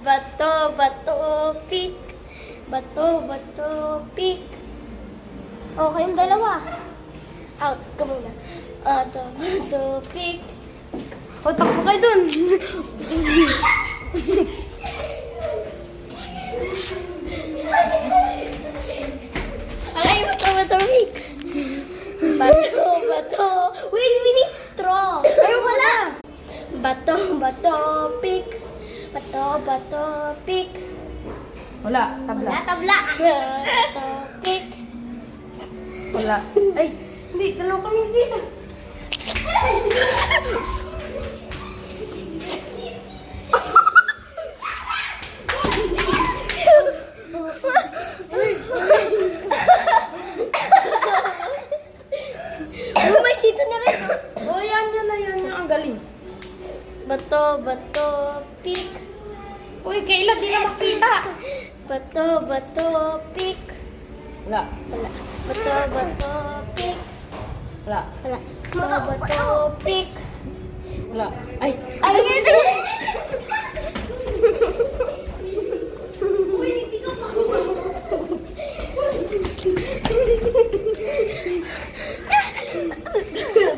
Bato, bato, pick. Bato, bato, pick. O, kayong dalawa. Out ka muna. Bato, bato, pick. O, takbo kayo dun. Okay, bato, bato, pick. Bato, bato. Wait, we need straw. Ay, wala. Bato, bato, pick. Bato, bato, pick. Wala, tabla. Wala, tabla. Bato, pick. Wala. Ay, hindi, dalawa kami dito. Oh, may sito na rin. Oh, yan, ang galing. Bato, bato, pick. Uy, kailan di na makita? Bato, bato, pick. Wala. Wala. Bato, bato, pick. Wala. Wala. Bato, bato, pick. Wala. Ay, Ay,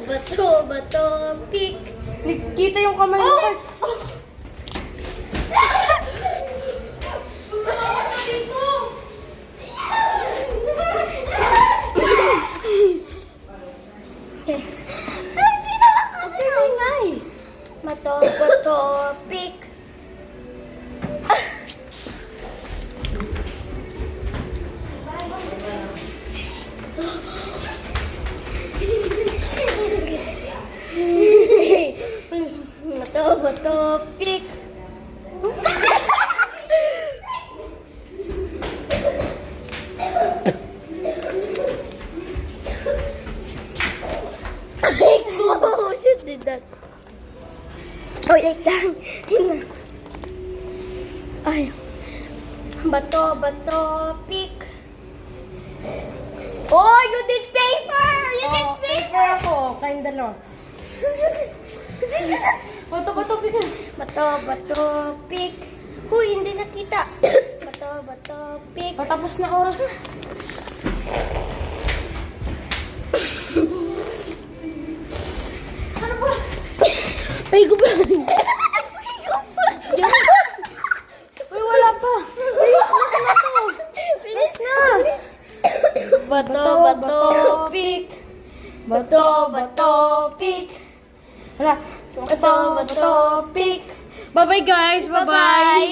bato, bato, pick. kita yung kamay mo. Bato, bato, pick. Bato, bato, pick. Ay, ko! Shit, did that. Oh, wait lang. Ay. Bato, bato, pick. Oh, you did paper! You did paper! Ako, kayong dalawa. Bato, bato, bigan. Bato, bato, pick. Huy, hindi nakita. Bato, bato, pick. Patapos na oras. Ano ba? Ay, gubad. Uy, wala pa. Bilis na. Bato, bato, pick. Bato, bato, pick. Wala. Bato, bato, pick. Bye-bye, guys. Bye-bye.